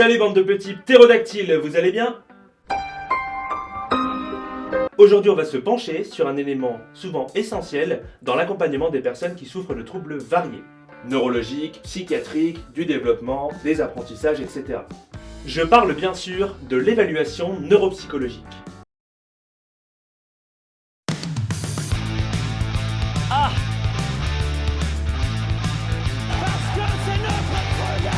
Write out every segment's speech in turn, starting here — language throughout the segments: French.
Salut bande de petits ptérodactyles, vous allez bien? Aujourd'hui on va se pencher sur un élément souvent essentiel dans l'accompagnement des personnes qui souffrent de troubles variés. Neurologiques, psychiatriques, du développement, des apprentissages, etc. Je parle bien sûr de l'évaluation neuropsychologique. Ah! Parce que c'est notre projet!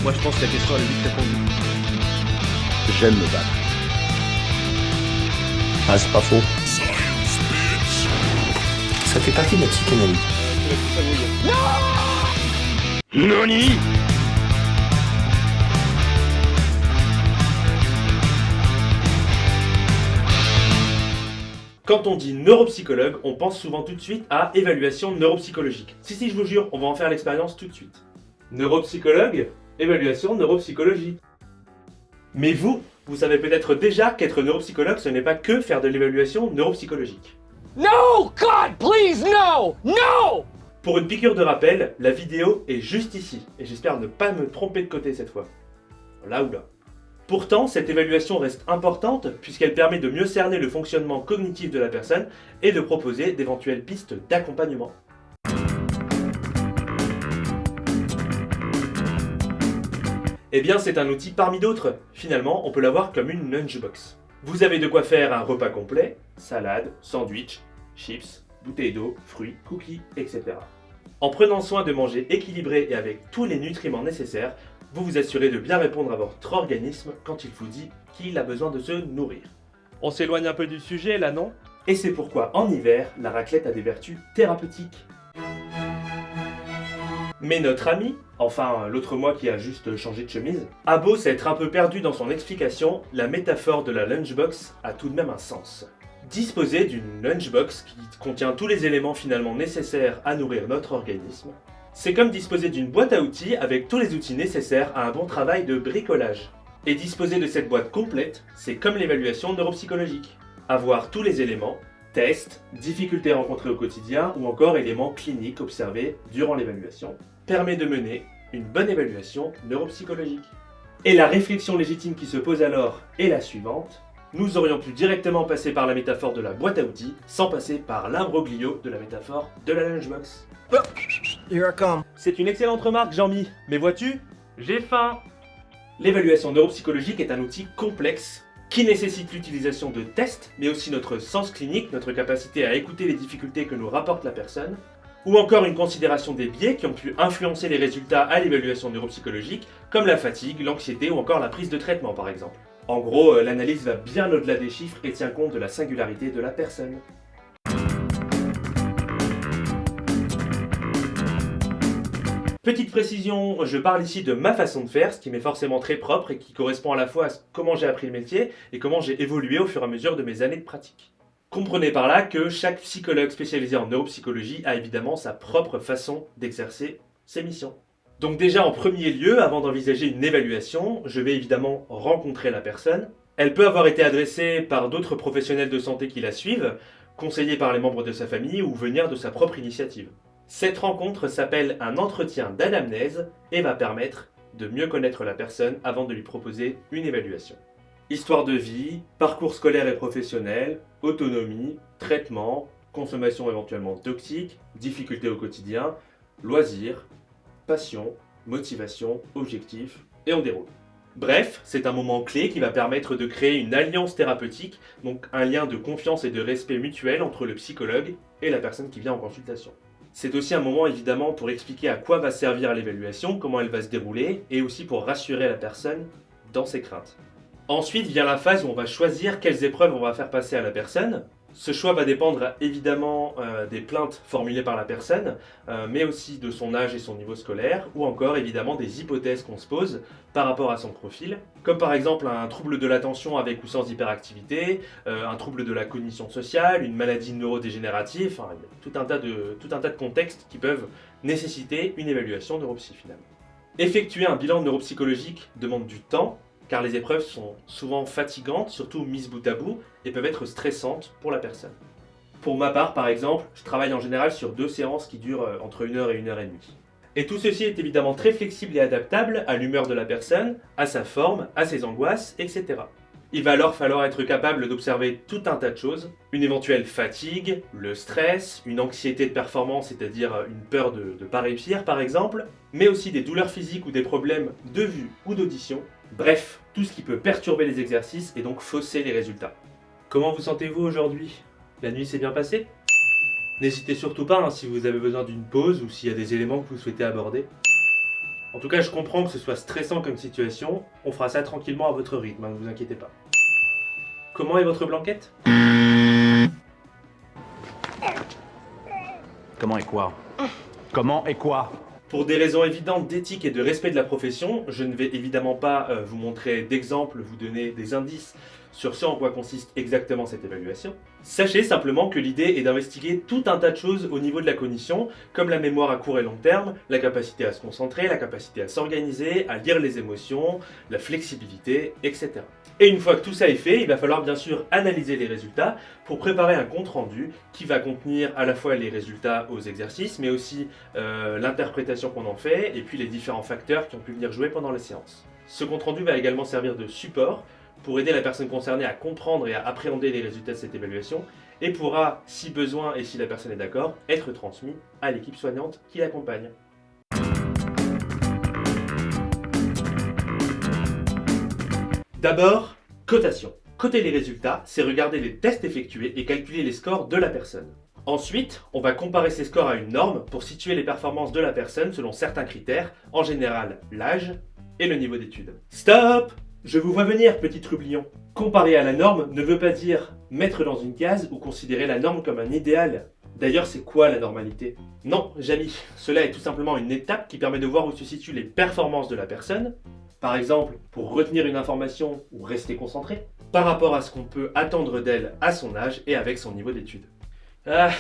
Moi je pense que la question elle est vite répondue. J'aime me battre. Ah, c'est pas faux. Ça fait partie de la psychanalyse. Nani? Quand on dit neuropsychologue, on pense souvent tout de suite à évaluation neuropsychologique. Si, je vous jure, on va en faire l'expérience tout de suite. Neuropsychologue, évaluation neuropsychologique. Mais vous savez peut-être déjà qu'être neuropsychologue, ce n'est pas que faire de l'évaluation neuropsychologique. No! God, please, no! No! Pour une piqûre de rappel, la vidéo est juste ici, et j'espère ne pas me tromper de côté cette fois. Là ou là. Pourtant, cette évaluation reste importante puisqu'elle permet de mieux cerner le fonctionnement cognitif de la personne et de proposer d'éventuelles pistes d'accompagnement. Eh bien, c'est un outil parmi d'autres. Finalement, on peut l'avoir comme une lunchbox. Vous avez de quoi faire un repas complet, salade, sandwich, chips, bouteille d'eau, fruits, cookies, etc. En prenant soin de manger équilibré et avec tous les nutriments nécessaires, vous vous assurez de bien répondre à votre organisme quand il vous dit qu'il a besoin de se nourrir. On s'éloigne un peu du sujet là, non? Et c'est pourquoi en hiver, la raclette a des vertus thérapeutiques. Mais notre ami, enfin l'autre moi qui a juste changé de chemise, a beau s'être un peu perdu dans son explication, la métaphore de la lunchbox a tout de même un sens. Disposer d'une lunchbox qui contient tous les éléments finalement nécessaires à nourrir notre organisme, c'est comme disposer d'une boîte à outils avec tous les outils nécessaires à un bon travail de bricolage. Et disposer de cette boîte complète, c'est comme l'évaluation neuropsychologique. Avoir tous les éléments, tests, difficultés rencontrées au quotidien ou encore éléments cliniques observés durant l'évaluation, permet de mener une bonne évaluation neuropsychologique. Et la réflexion légitime qui se pose alors est la suivante. Nous aurions pu directement passer par la métaphore de la boîte à outils sans passer par l'imbroglio de la métaphore de la lunchbox. Here I come. C'est une excellente remarque, Jean-Mi. Mais vois-tu, j'ai faim. L'évaluation neuropsychologique est un outil complexe qui nécessite l'utilisation de tests, mais aussi notre sens clinique, notre capacité à écouter les difficultés que nous rapporte la personne, ou encore une considération des biais qui ont pu influencer les résultats à l'évaluation neuropsychologique, comme la fatigue, l'anxiété ou encore la prise de traitement par exemple. En gros, l'analyse va bien au-delà des chiffres et tient compte de la singularité de la personne. Petite précision, je parle ici de ma façon de faire, ce qui m'est forcément très propre et qui correspond à la fois à comment j'ai appris le métier et comment j'ai évolué au fur et à mesure de mes années de pratique. Comprenez par là que chaque psychologue spécialisé en neuropsychologie a évidemment sa propre façon d'exercer ses missions. Donc déjà en premier lieu, avant d'envisager une évaluation, je vais évidemment rencontrer la personne. Elle peut avoir été adressée par d'autres professionnels de santé qui la suivent, conseillée par les membres de sa famille ou venir de sa propre initiative. Cette rencontre s'appelle un entretien d'anamnèse et va permettre de mieux connaître la personne avant de lui proposer une évaluation. Histoire de vie, parcours scolaire et professionnel, autonomie, traitement, consommation éventuellement toxique, difficultés au quotidien, loisirs, passion, motivation, objectif, et on déroule. Bref, c'est un moment clé qui va permettre de créer une alliance thérapeutique, donc un lien de confiance et de respect mutuel entre le psychologue et la personne qui vient en consultation. C'est aussi un moment évidemment pour expliquer à quoi va servir l'évaluation, comment elle va se dérouler, et aussi pour rassurer la personne dans ses craintes. Ensuite vient la phase où on va choisir quelles épreuves on va faire passer à la personne. Ce choix va dépendre évidemment des plaintes formulées par la personne, mais aussi de son âge et son niveau scolaire, ou encore évidemment des hypothèses qu'on se pose par rapport à son profil, comme par exemple un trouble de l'attention avec ou sans hyperactivité, un trouble de la cognition sociale, une maladie neurodégénérative, enfin, il y a tout un tas de contextes qui peuvent nécessiter une évaluation neuropsy finalement. Effectuer un bilan neuropsychologique demande du temps, car les épreuves sont souvent fatigantes, surtout mises bout à bout, et peuvent être stressantes pour la personne. Pour ma part, par exemple, je travaille en général sur 2 séances qui durent entre 1 heure et 1 heure et demie. Et tout ceci est évidemment très flexible et adaptable à l'humeur de la personne, à sa forme, à ses angoisses, etc. Il va alors falloir être capable d'observer tout un tas de choses, une éventuelle fatigue, le stress, une anxiété de performance, c'est-à-dire une peur de ne pas réussir par exemple, mais aussi des douleurs physiques ou des problèmes de vue ou d'audition, bref, tout ce qui peut perturber les exercices et donc fausser les résultats. Comment vous sentez-vous aujourd'hui ? La nuit s'est bien passée ? N'hésitez surtout pas si vous avez besoin d'une pause ou s'il y a des éléments que vous souhaitez aborder. En tout cas, je comprends que ce soit stressant comme situation, on fera ça tranquillement à votre rythme, ne vous inquiétez pas. Comment est votre blanquette ? Comment et quoi? Comment et quoi? Pour des raisons évidentes d'éthique et de respect de la profession, je ne vais évidemment pas vous montrer d'exemples, vous donner des indices sur ce en quoi consiste exactement cette évaluation. Sachez simplement que l'idée est d'investiguer tout un tas de choses au niveau de la cognition, comme la mémoire à court et long terme, la capacité à se concentrer, la capacité à s'organiser, à lire les émotions, la flexibilité, etc. Et une fois que tout ça est fait, il va falloir bien sûr analyser les résultats pour préparer un compte-rendu qui va contenir à la fois les résultats aux exercices, mais aussi l'interprétation qu'on en fait, et puis les différents facteurs qui ont pu venir jouer pendant les séances. Ce compte-rendu va également servir de support pour aider la personne concernée à comprendre et à appréhender les résultats de cette évaluation, et pourra, si besoin et si la personne est d'accord, être transmis à l'équipe soignante qui l'accompagne. D'abord, cotation. Coter les résultats, c'est regarder les tests effectués et calculer les scores de la personne. Ensuite, on va comparer ces scores à une norme pour situer les performances de la personne selon certains critères, en général l'âge et le niveau d'études. Stop! Je vous vois venir, petit trublion. Comparer à la norme ne veut pas dire mettre dans une case ou considérer la norme comme un idéal. D'ailleurs, c'est quoi la normalité? Non, Jamy, cela est tout simplement une étape qui permet de voir où se situent les performances de la personne, par exemple pour retenir une information ou rester concentré, par rapport à ce qu'on peut attendre d'elle à son âge et avec son niveau d'études. Ah,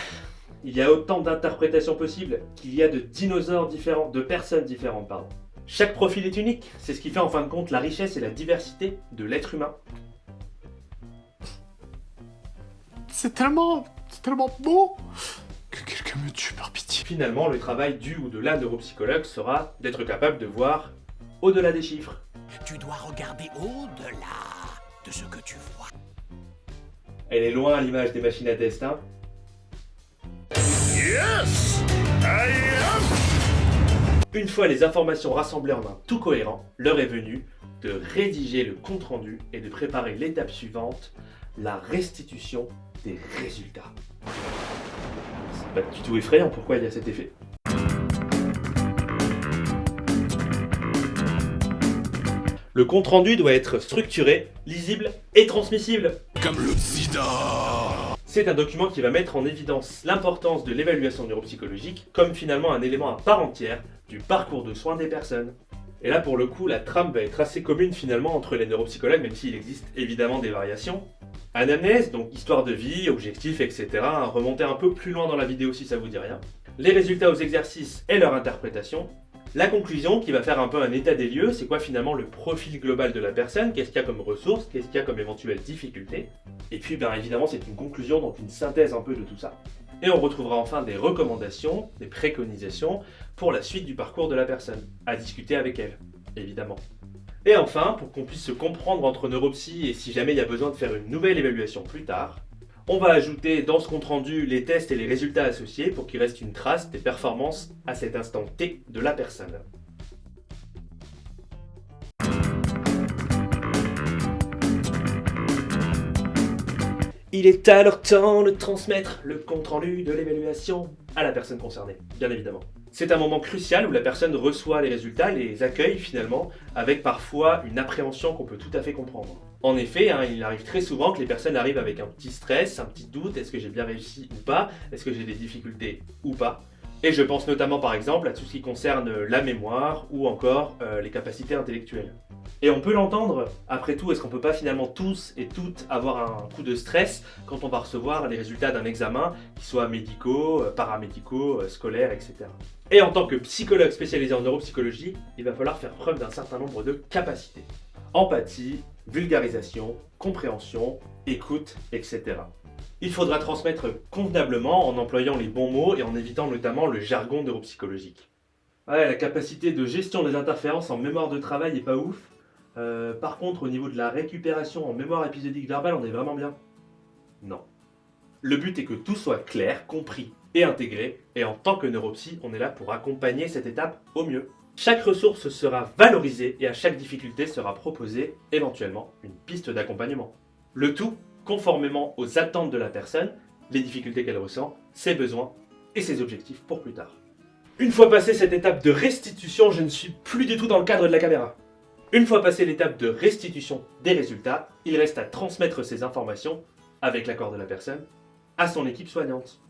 il y a autant d'interprétations possibles qu'il y a de dinosaures différents, de personnes différentes, pardon. Chaque profil est unique, c'est ce qui fait en fin de compte la richesse et la diversité de l'être humain. C'est tellement beau que quelqu'un me tue par pitié. Finalement, le travail du ou de la neuropsychologue sera d'être capable de voir au-delà des chiffres. Tu dois regarder au-delà de ce que tu vois. Elle est loin l'image des machines à test, hein. Yes! I am! Une fois les informations rassemblées en un tout cohérent, l'heure est venue de rédiger le compte-rendu et de préparer l'étape suivante, la restitution des résultats. C'est pas du tout effrayant, pourquoi il y a cet effet? Le compte-rendu doit être structuré, lisible et transmissible. Comme le sida. C'est un document qui va mettre en évidence l'importance de l'évaluation neuropsychologique comme finalement un élément à part entière du parcours de soins des personnes. Et là pour le coup, la trame va être assez commune finalement entre les neuropsychologues, même s'il existe évidemment des variations. Anamnèse, donc histoire de vie, objectifs, etc. Remontez un peu plus loin dans la vidéo si ça vous dit rien. Les résultats aux exercices et leur interprétation. La conclusion qui va faire un peu un état des lieux, c'est quoi finalement le profil global de la personne, qu'est-ce qu'il y a comme ressources, qu'est-ce qu'il y a comme éventuelles difficultés. Et puis bien évidemment c'est une conclusion, donc une synthèse un peu de tout ça. Et on retrouvera enfin des recommandations, des préconisations pour la suite du parcours de la personne, à discuter avec elle, évidemment. Et enfin, pour qu'on puisse se comprendre entre neuropsy et si jamais il y a besoin de faire une nouvelle évaluation plus tard, on va ajouter dans ce compte-rendu les tests et les résultats associés pour qu'il reste une trace des performances à cet instant T de la personne. Il est alors temps de transmettre le compte-rendu de l'évaluation à la personne concernée, bien évidemment. C'est un moment crucial où la personne reçoit les résultats et les accueille finalement avec parfois une appréhension qu'on peut tout à fait comprendre. En effet, il arrive très souvent que les personnes arrivent avec un petit stress, un petit doute, est-ce que j'ai bien réussi ou pas, est-ce que j'ai des difficultés ou pas. Et je pense notamment par exemple à tout ce qui concerne la mémoire ou encore les capacités intellectuelles. Et on peut l'entendre, après tout, est-ce qu'on peut pas finalement tous et toutes avoir un coup de stress quand on va recevoir les résultats d'un examen, qu'ils soient médicaux, paramédicaux, scolaires, etc. Et en tant que psychologue spécialisé en neuropsychologie, il va falloir faire preuve d'un certain nombre de capacités. empathie, vulgarisation, compréhension, écoute, etc. Il faudra transmettre convenablement en employant les bons mots et en évitant notamment le jargon neuropsychologique. Ouais, la capacité de gestion des interférences en mémoire de travail est pas ouf. Par contre, au niveau de la récupération en mémoire épisodique verbale, on est vraiment bien. Non. Le but est que tout soit clair, compris et intégré, et en tant que neuropsy, on est là pour accompagner cette étape au mieux. Chaque ressource sera valorisée et à chaque difficulté sera proposée éventuellement une piste d'accompagnement. Le tout conformément aux attentes de la personne, les difficultés qu'elle ressent, ses besoins et ses objectifs pour plus tard. Une fois passée cette étape de restitution, je ne suis plus du tout dans le cadre de la caméra. Une fois passée l'étape de restitution des résultats, il reste à transmettre ces informations, avec l'accord de la personne, à son équipe soignante.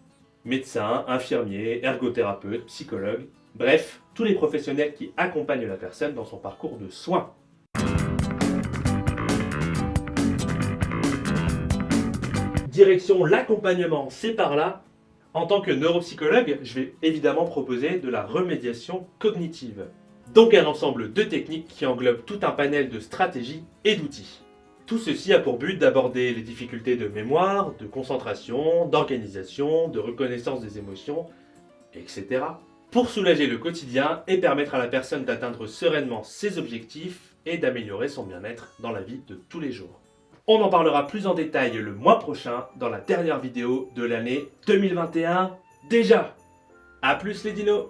Médecin, infirmier, ergothérapeute, psychologue, bref, tous les professionnels qui accompagnent la personne dans son parcours de soins. Direction l'accompagnement, c'est par là. En tant que neuropsychologue, je vais évidemment proposer de la remédiation cognitive. Donc un ensemble de techniques qui englobe tout un panel de stratégies et d'outils. Tout ceci a pour but d'aborder les difficultés de mémoire, de concentration, d'organisation, de reconnaissance des émotions, etc. pour soulager le quotidien et permettre à la personne d'atteindre sereinement ses objectifs et d'améliorer son bien-être dans la vie de tous les jours. On en parlera plus en détail le mois prochain dans la dernière vidéo de l'année 2021 déjà. A plus les dinos!